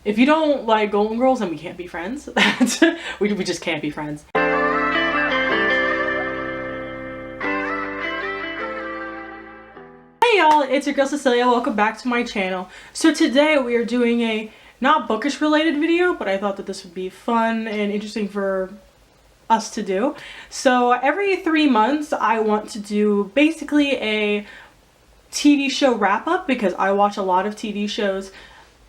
If you don't like Golden Girls, then we can't be friends. we just can't be friends. Hey y'all, it's your girl Cecilia. Welcome back to my channel. So today we are doing a not bookish related video, but I thought that this would be fun and interesting for us to do. So every 3 months I want to do basically a TV show wrap up because I watch a lot of TV shows.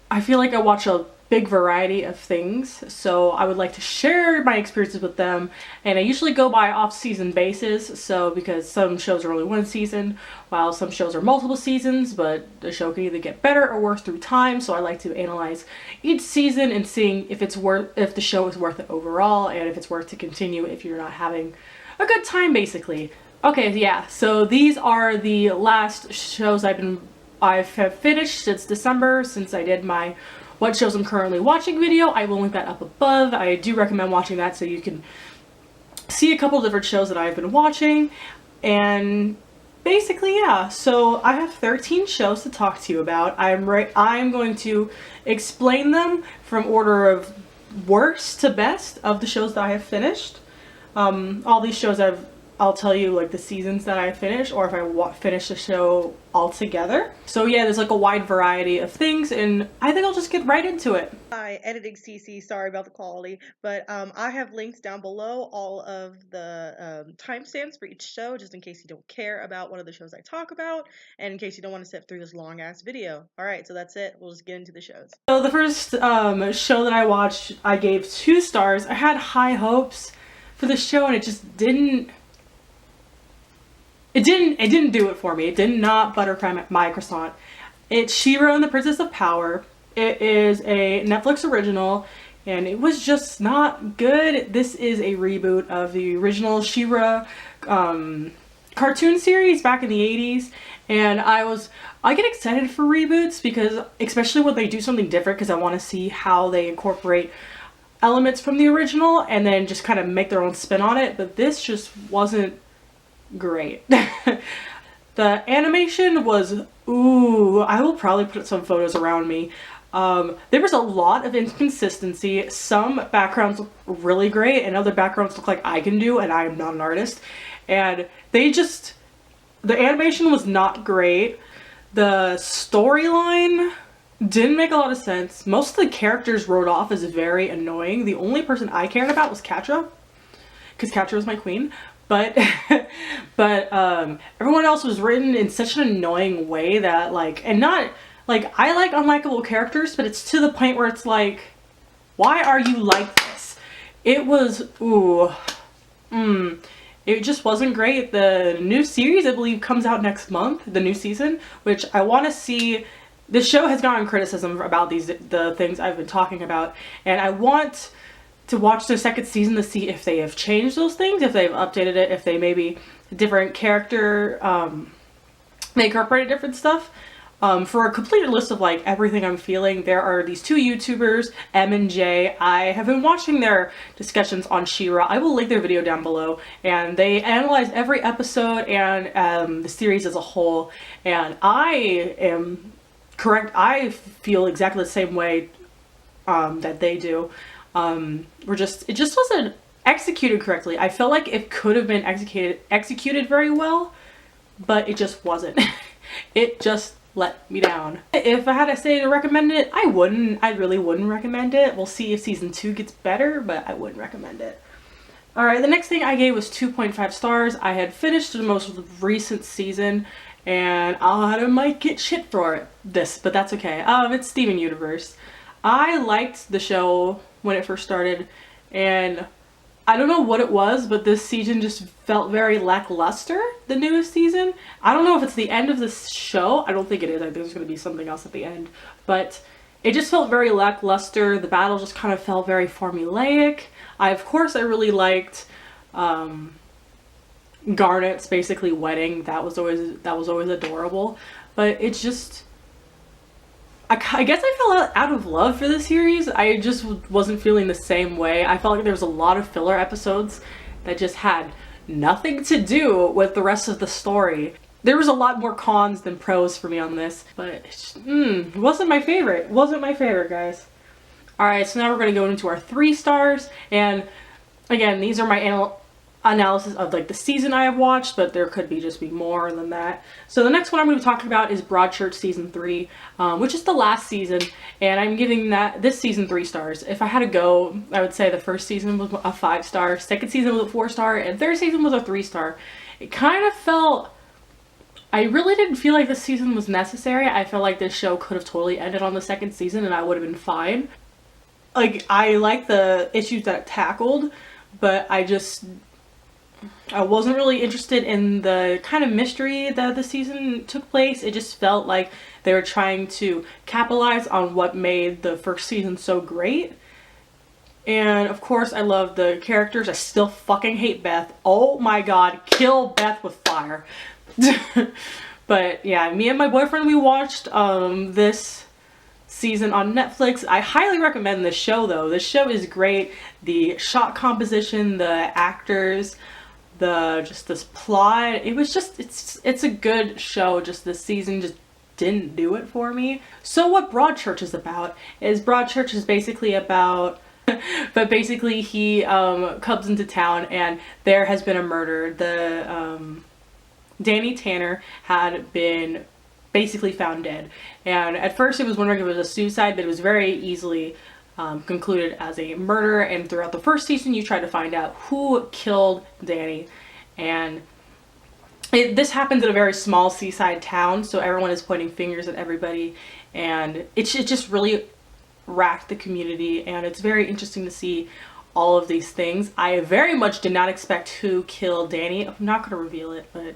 I feel like I watch a big variety of things, so I would like to share my experiences with them, and I usually go by off-season basis, so because some shows are only one season while some shows are multiple seasons, but the show can either get better or worse through time, so I like to analyze each season and seeing if the show is worth it overall and if it's worth to continue if you're not having a good time, basically. Okay, yeah, so these are the last shows I have finished since December, since I did my what shows I'm currently watching video. I will link that up above. I do recommend watching that so you can see a couple different shows that I've been watching. And basically, yeah, so I have 13 shows to talk to you about. I'm going to explain them from order of worst to best of the shows that I have finished. All these shows I'll tell you like the seasons that I finished, or if I finish the show altogether. So yeah, there's like a wide variety of things, and I think I'll just get right into it. Hi, editing CC, sorry about the quality, but I have links down below all of the timestamps for each show, just in case you don't care about one of the shows I talk about, and in case you don't want to sit through this long ass video. Alright, so that's it. We'll just get into the shows. So the first show that I watched, I gave 2 stars. I had high hopes for the show, and it just didn't do it for me. It did not buttercream my croissant. It's She-Ra and the Princess of Power. It is a Netflix original, and it was just not good. This is a reboot of the original She-Ra cartoon series back in the 80s, and I get excited for reboots because, especially when they do something different, because I want to see how they incorporate elements from the original and then just kind of make their own spin on it, but this just wasn't great. The animation was, ooh, I will probably put some photos around me. There was a lot of inconsistency. Some backgrounds look really great and other backgrounds look like I can do, and I am not an artist. And the animation was not great. The storyline didn't make a lot of sense. Most of the characters wrote off as very annoying. The only person I cared about was Catra, because Catra was my queen. But everyone else was written in such an annoying way that and not like, I like unlikable characters, but it's to the point where it's like, why are you like this? It was, it just wasn't great. The new series, I believe, comes out next month, the new season, which I want to see. The show has gotten criticism about the things I've been talking about, and I want to watch the second season to see if they have changed those things, if they've updated it, if they maybe different character, they incorporated different stuff. For a complete list of like everything I'm feeling, there are these 2 YouTubers, M and J. I have been watching their discussions on She-Ra. I will link their video down below, and they analyze every episode and the series as a whole, and I am correct. I feel exactly the same way that they do. It just wasn't executed correctly. I felt like it could have been executed very well, but it just wasn't. It just let me down. If I had to say to recommend it, I really wouldn't recommend it. We'll see if season 2 gets better, but I wouldn't recommend it. Alright, the next thing I gave was 2.5 stars. I had finished the most recent season, and I might get shit for this, but that's okay. It's Steven Universe. I liked the show when it first started, and I don't know what it was, but this season just felt very lackluster, the newest season. I don't know if it's the end of this show. I don't think it is. I think there's going to be something else at the end, but it just felt very lackluster. The battle just kind of felt very formulaic. Of course, I really liked Garnet's basically wedding. That was always adorable, but it's just, I guess I fell out of love for the series. I just wasn't feeling the same way. I felt like there was a lot of filler episodes that just had nothing to do with the rest of the story. There was a lot more cons than pros for me on this, but it wasn't my favorite. It wasn't my favorite, guys. Alright, so now we're going to go into our 3 stars, and again, these are my analysis of like the season I have watched, but there could just be more than that. So the next one I'm going to be talking about is Broadchurch season 3, which is the last season, and I'm giving this season 3 stars. If I had to go, I would say the first season was a 5 star, second season was a 4 star, and third season was a 3 star. It kind of felt, I really didn't feel like this season was necessary. I felt like this show could have totally ended on the second season and I would have been fine. Like, I like the issues that it tackled, but I wasn't really interested in the kind of mystery that the season took place. It just felt like they were trying to capitalize on what made the first season so great. And of course, I love the characters. I still fucking hate Beth. Oh my god, kill Beth with fire. But yeah, me and my boyfriend, we watched this season on Netflix. I highly recommend this show though. This show is great. The shot composition, the actors, this plot. It was just, it's a good show. Just this season just didn't do it for me. So what Broadchurch is about is Broadchurch is basically about but basically he comes into town and there has been a murder. Danny Tanner had been basically found dead, and at first it was wondering if it was a suicide, but it was very easily concluded as a murder. And throughout the first season you try to find out who killed Danny, and this happens in a very small seaside town, so everyone is pointing fingers at everybody, and it just really racked the community, and it's very interesting to see all of these things. I very much did not expect who killed Danny. I'm not going to reveal it, but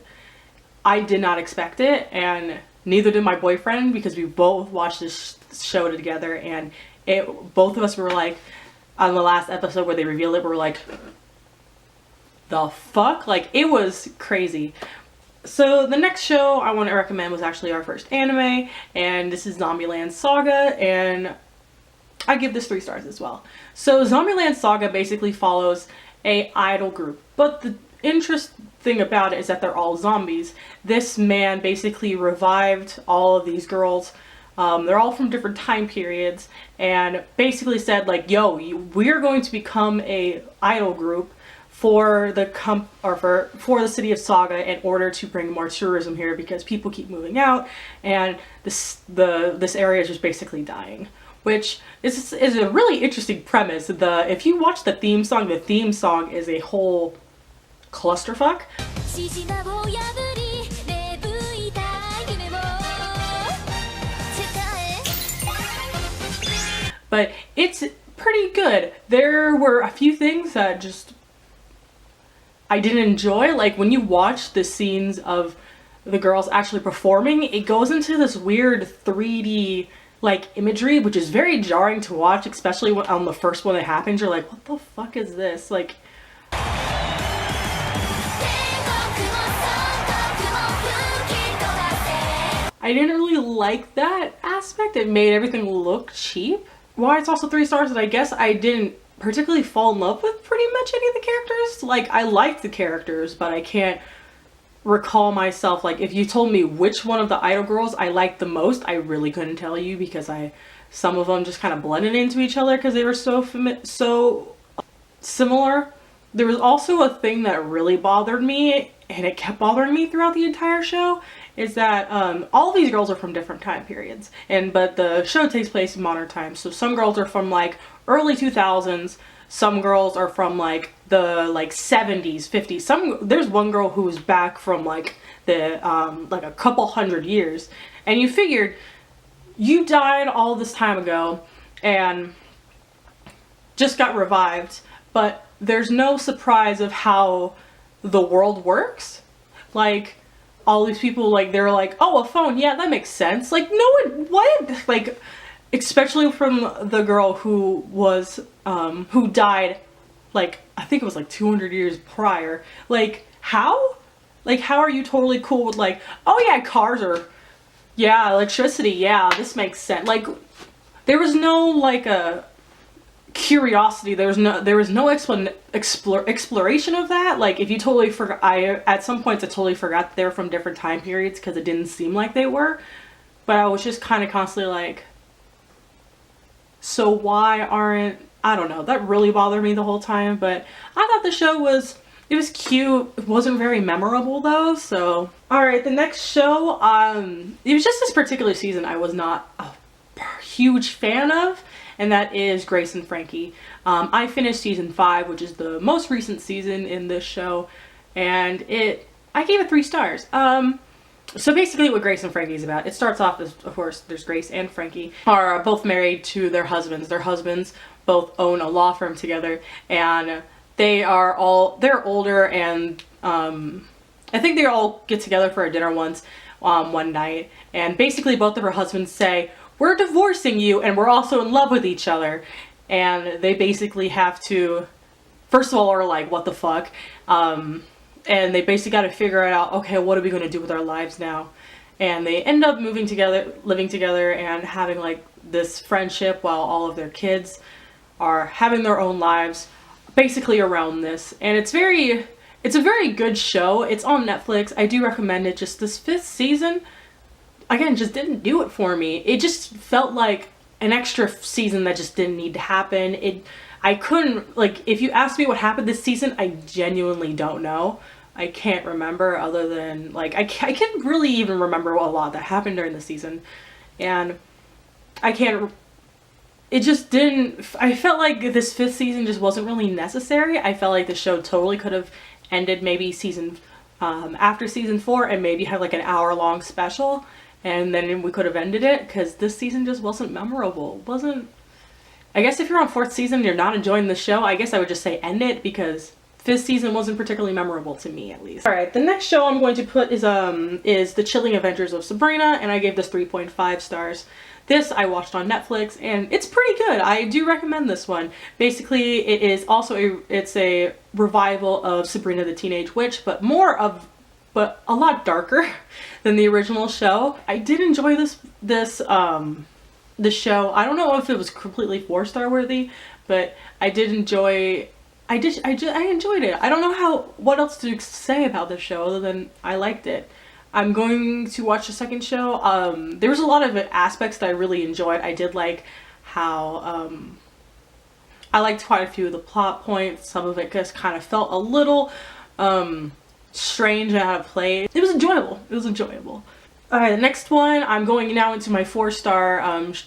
I did not expect it, and neither did my boyfriend, because we both watched this show together, and both of us were like, on the last episode where they revealed it, we were like, the fuck? Like, it was crazy. So the next show I want to recommend was actually our first anime, and this is Zombieland Saga, and I give this 3 stars as well. So Zombieland Saga basically follows a idol group, but the interesting thing about it is that they're all zombies. This man basically revived all of these girls. They're all from different time periods, and basically said like, yo, we're going to become a idol group for the for the city of Saga in order to bring more tourism here, because people keep moving out and this area is just basically dying. Which is a really interesting premise. If you watch the theme song is a whole clusterfuck. But it's pretty good. There were a few things that just I didn't enjoy. Like when you watch the scenes of the girls actually performing, it goes into this weird 3D like imagery, which is very jarring to watch, especially when, on the first one that happens, you're like, what the fuck is this? Like, I didn't really like that aspect. It made everything look cheap. Why it's also 3 stars is I guess I didn't particularly fall in love with pretty much any of the characters. Like, I liked the characters, but I can't recall myself, like, if you told me which one of the idol girls I liked the most, I really couldn't tell you, because some of them just kind of blended into each other because they were so similar. There was also a thing that really bothered me, and it kept bothering me throughout the entire show, is that all these girls are from different time periods, but the show takes place in modern times. So some girls are from like early 2000s, some girls are from like the 70s, 50s. There's one girl who's back from like the like a couple hundred years, and you figured you died all this time ago and just got revived, but there's no surprise of how the world works. Like, all these people, like, they're like, oh, a phone, yeah, that makes sense. Like, no one, what? Like, especially from the girl who was who died, like, I think it was like 200 years prior. Like, how? Like, how are you totally cool with, like, oh yeah, cars are, yeah, electricity, yeah, this makes sense. Like, there was no, like, a curiosity, there was no exploration of that. Like, if you totally forgot, at some points I totally forgot that they were from different time periods because it didn't seem like they were, but I was just kind of constantly like, so why aren't, I don't know, that really bothered me the whole time. But I thought the show was, it was cute. It wasn't very memorable though, so. Alright, the next show, it was just this particular season I was not a huge fan of, and that is Grace and Frankie. I finished season 5, which is the most recent season in this show, and I gave it 3 stars. So basically what Grace and Frankie is about, it starts off as, of course, there's Grace and Frankie are both married to their husbands. Their husbands both own a law firm together, and they're older, and I think they all get together for a dinner once, one night, and basically both of her husbands say, we're divorcing you, and we're also in love with each other. And they basically have to, first of all, are like, what the fuck? And they basically got to figure it out, okay, what are we going to do with our lives now? And they end up moving together, living together, and having like this friendship while all of their kids are having their own lives basically around this. And it's a very good show. It's on Netflix. I do recommend it. Just this 5th season, again, just didn't do it for me. It just felt like an extra season that just didn't need to happen. I couldn't, like, if you ask me what happened this season, I genuinely don't know. I can't remember, other than, like, I can't really even remember a lot that happened during the season. And it just didn't, I felt like this 5th season just wasn't really necessary. I felt like the show totally could have ended maybe after season 4, and maybe have like an hour-long special, and then we could have ended it, because this season just wasn't memorable. I guess if you're on 4th season and you're not enjoying the show, I guess I would just say end it, because 5th season wasn't particularly memorable to me, at least. Alright, the next show I'm going to put is The Chilling Adventures of Sabrina, and I gave this 3.5 stars. This I watched on Netflix, and it's pretty good. I do recommend this one. Basically, it is also it's a revival of Sabrina the Teenage Witch, but a lot darker than the original show. I did enjoy this show. I don't know if it was completely 4-star worthy, but I enjoyed it. I don't know what else to say about this show other than I liked it. I'm going to watch the second show. There was a lot of aspects that I really enjoyed. I did like how I liked quite a few of the plot points. Some of it just kind of felt a little strange and out of place. It was enjoyable. Alright, the next one, I'm going now into my 4-star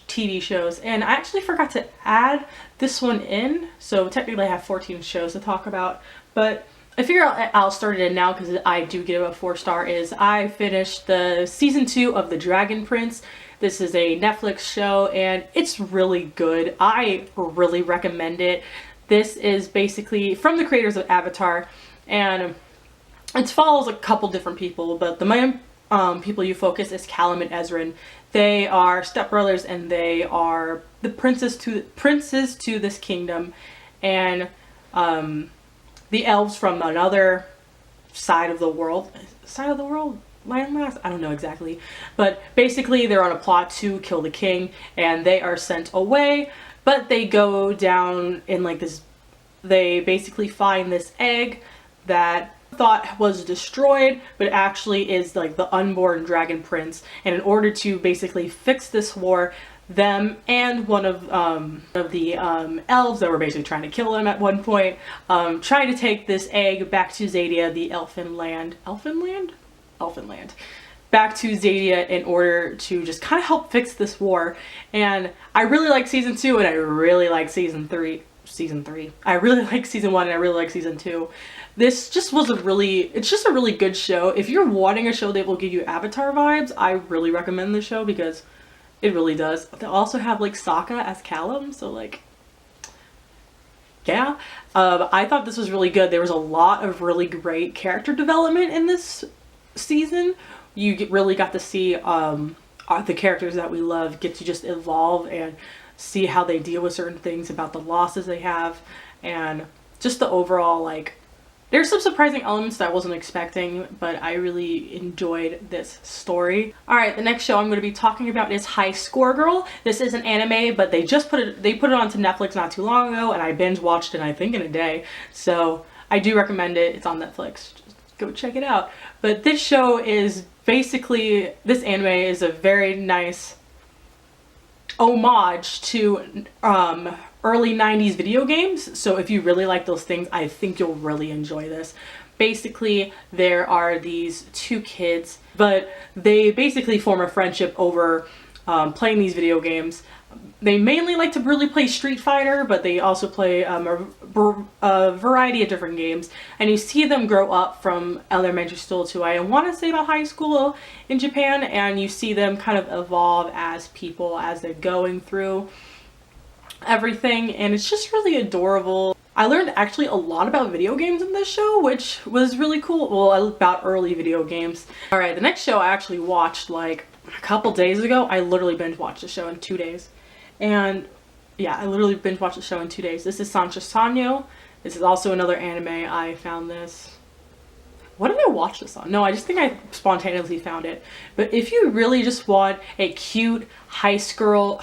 TV shows, and I actually forgot to add this one in, so technically I have 14 shows to talk about, but I figure I'll start it in now because I do give it a 4-star. I finished the season 2 of The Dragon Prince. This is a Netflix show, and it's really good. I really recommend it. This is basically from the creators of Avatar, and it follows a couple different people, but the main people you focus is Callum and Ezrin. They are stepbrothers, and they are the princes to this kingdom, and the elves from another side of the world, landmass? I don't know exactly, but basically they're on a plot to kill the king, and they are sent away, but they go down in like this, they basically find this egg that thought was destroyed, but actually is like the unborn dragon prince, and in order to basically fix this war, them and one of the elves that were basically trying to kill him at one point, trying to take this egg back to Zadia, the Elfin land, back to Zadia in order to just kind of help fix this war. And I really like season 2, and I really like season 3. I really like season 1, and I really like season 2. This just was it's just a really good show. If you're wanting a show that will give you Avatar vibes, I really recommend this show because it really does. They also have like Sokka as Callum, so like, yeah. I thought this was really good. There was a lot of really great character development in this season. You really got to see the characters that we love get to just evolve and see how they deal with certain things, about the losses they have, and just the overall, like, there's some surprising elements that I wasn't expecting, but I really enjoyed this story. Alright, the next show I'm going to be talking about is High Score Girl. This is an anime, but they put it onto Netflix not too long ago, and I binge watched it, I think, in a day. So I do recommend it. It's on Netflix. Just go check it out. But this show is basically, this anime is a very nice homage to early 90s video games. So if you really like those things, I think you'll really enjoy this. Basically, there are these two kids, but they basically form a friendship over playing these video games. They mainly like to really play Street Fighter, but they also play a variety of different games. And you see them grow up from elementary school to, I want to say, about high school in Japan. And you see them kind of evolve as people as they're going through everything. And it's just really adorable. I learned actually a lot about video games in this show, which was really cool. Well, about early video games. Alright, the next show I actually watched like a couple days ago. I literally binge watched the show in 2 days. And yeah, I literally binge watched the show in 2 days. This is Sansha Sanyo. This is also another anime. I found this. What did I watch this on? No, I just think I spontaneously found it. But if you really just want a cute high school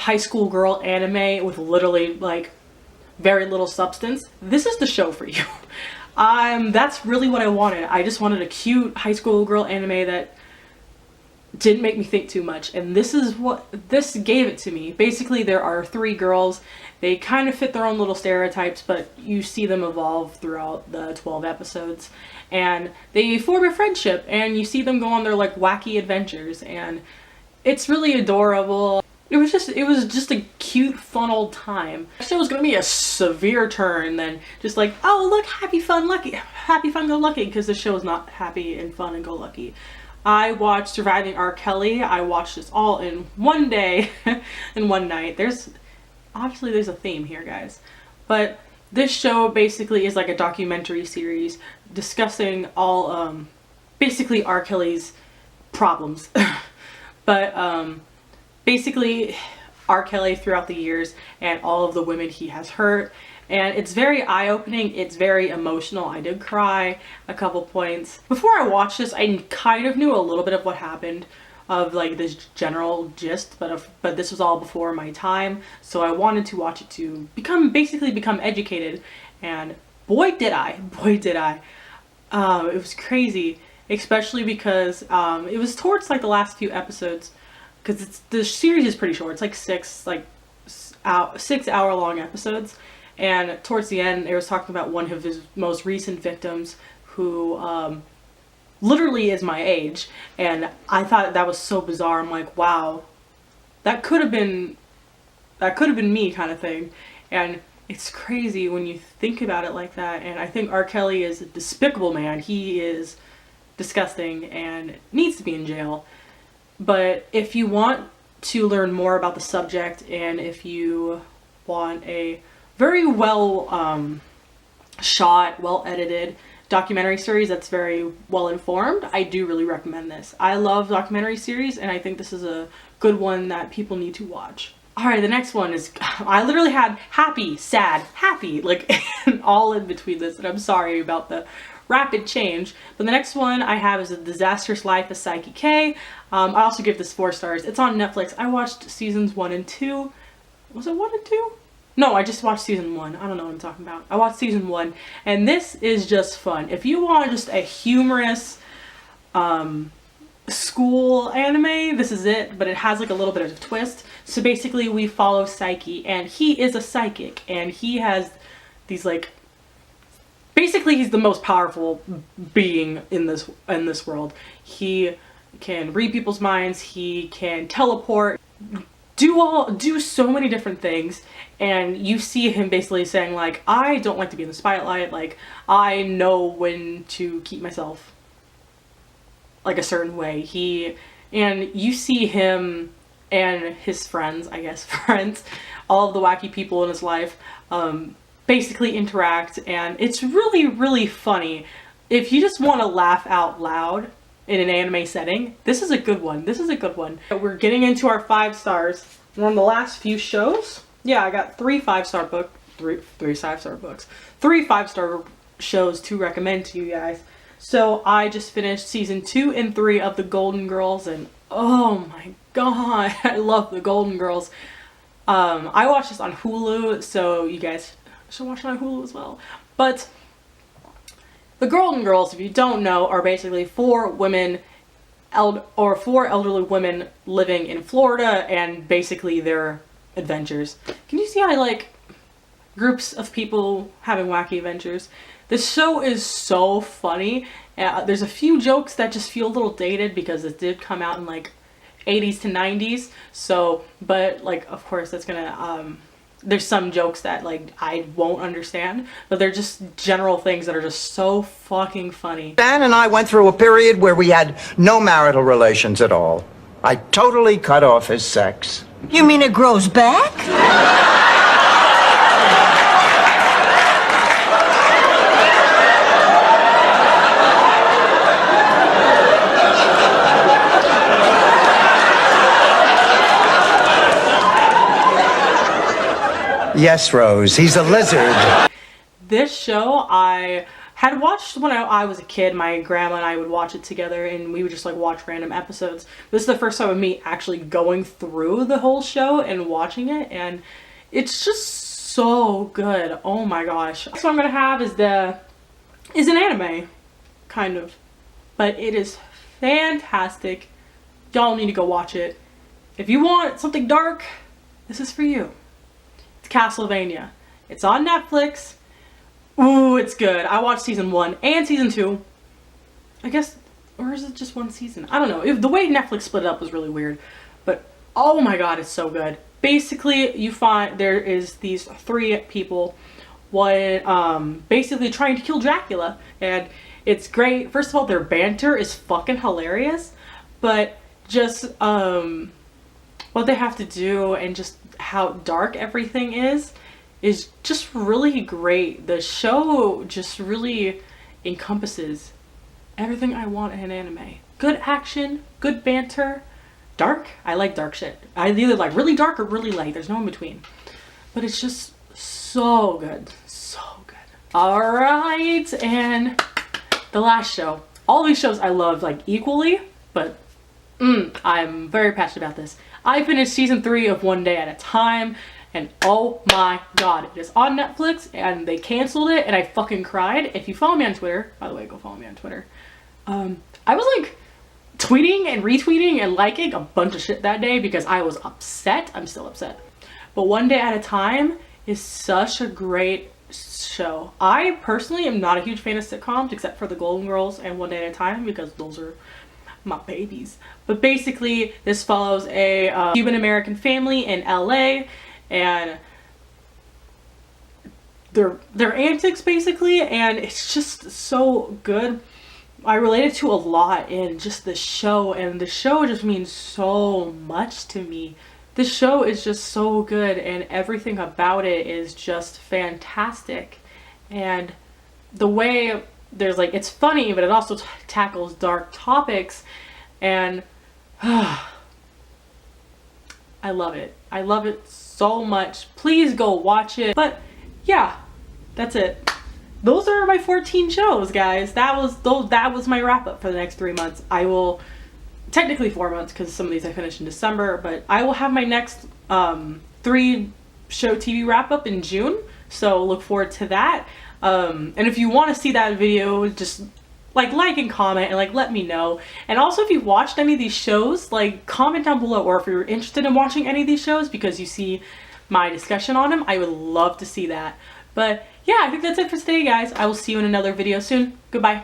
girl anime with literally like very little substance, this is the show for you. That's really what I wanted. I just wanted a cute high school girl anime that didn't make me think too much, and this gave it to me. Basically, there are 3 girls. They kind of fit their own little stereotypes, but you see them evolve throughout the 12 episodes, and they form a friendship, and you see them go on their like wacky adventures, and it's really adorable. It was just a cute, fun old time. The show was gonna be a severe turn than just like, oh look, happy fun go lucky, because the show is not happy and fun and go lucky. I watched Surviving R. Kelly. I watched this all in one day and one night. Obviously there's a theme here, guys. But this show basically is like a documentary series discussing all basically R. Kelly's problems. But basically R. Kelly throughout the years and all of the women he has hurt. And it's very eye-opening, it's very emotional. I did cry a couple points. Before I watched this, I kind of knew a little bit of what happened, of like this general gist, but this was all before my time, so I wanted to watch it to basically become educated, and boy did I. It was crazy, especially because it was towards like the last few episodes, because the series is pretty short. It's like 6 hour long episodes. And towards the end, it was talking about one of his most recent victims who literally is my age. And I thought that was so bizarre. I'm like, wow, that could have been me kind of thing. And it's crazy when you think about it like that. And I think R. Kelly is a despicable man. He is disgusting and needs to be in jail. But if you want to learn more about the subject, and if you want a very well shot, well edited documentary series that's very well informed, I do really recommend this. I love documentary series, and I think this is a good one that people need to watch. Alright, the next one is, I literally had happy, sad, happy, like all in between this, and I'm sorry about the rapid change. But the next one I have is The Disastrous Life of Saiki K. I also give this 4 stars. It's on Netflix. I watched seasons 1 and 2. Was it 1 and 2? No, I just watched season 1. I don't know what I'm talking about. I watched season 1, and this is just fun. If you want just a humorous school anime, this is it, but it has like a little bit of a twist. So basically we follow Saiki, and he is a psychic, and he has these like, basically he's the most powerful being in this world. He can read people's minds, he can teleport, do so many different things. And you see him basically saying like, I don't like to be in the spotlight, like I know when to keep myself like a certain way. And you see him and his friends, I guess friends, all of the wacky people in his life basically interact, and it's really, really funny. If you just want to laugh out loud in an anime setting, this is a good one. We're getting into our 5 stars. We're on the last few shows. Yeah, I got 3 5-star books, 3 5-star shows to recommend to you guys. So I just finished season 2 and 3 of The Golden Girls, and oh my god, I love The Golden Girls. I watched this on Hulu, so you guys should watch it on Hulu as well. But The Golden Girls, if you don't know, are basically 4 elderly women living in Florida, and basically they're adventures. Can you see how I like groups of people having wacky adventures? This show is so funny. There's a few jokes that just feel a little dated because it did come out in like 80s to 90s. So, but like, of course, that's gonna, there's some jokes that like I won't understand, but they're just general things that are just so fucking funny. Dan and I went through a period where we had no marital relations at all. I totally cut off his sex. You mean it grows back? Yes, Rose, he's a lizard. This show I had watched when I was a kid. My grandma and I would watch it together, and we would just like watch random episodes. This is the first time of me actually going through the whole show and watching it, and it's just so good. Oh my gosh. Next one I'm gonna have is an anime, kind of, but it is fantastic. Y'all need to go watch it. If you want something dark, this is for you. It's Castlevania. It's on Netflix. Ooh, it's good. I watched season 1 and season 2. I guess, or is it just one season? I don't know. The way Netflix split it up was really weird. But, oh my god, it's so good. Basically, you find there is these 3 people, one, basically trying to kill Dracula. And it's great. First of all, their banter is fucking hilarious. But just, what they have to do and just how dark everything is just really great. The show just really encompasses everything I want in an anime. Good action, good banter, dark. I like dark shit. I either like really dark or really light. There's no in between. But it's just so good. So good. Alright, and the last show. All these shows I love like equally, but I'm very passionate about this. I finished season 3 of One Day at a Time, and oh my god, it is on Netflix, and they canceled it, and I fucking cried. If you follow me on Twitter, by the way, go follow me on Twitter. I was like tweeting and retweeting and liking a bunch of shit that day because I was upset. I'm still upset. But One Day at a Time is such a great show. I personally am not a huge fan of sitcoms except for The Golden Girls and One Day at a Time because those are my babies. But basically this follows a Cuban American family in LA and their antics basically, and it's just so good. I related to a lot in just the show, and the show just means so much to me. The show is just so good and everything about it is just fantastic. And the way there's like, it's funny, but it also tackles dark topics, and I love it. I love it so much. Please go watch it. But yeah, that's it. Those are my 14 shows, guys. That was my wrap up for the next 3 months. I will, technically 4 months because some of these I finished in December, but I will have my next 3 show TV wrap up in June. So look forward to that. And if you want to see that video, just like and comment and like let me know. And also if you've watched any of these shows, like comment down below, or if you're interested in watching any of these shows because you see my discussion on them, I would love to see that. But yeah, I think that's it for today, guys. I will see you in another video soon. Goodbye.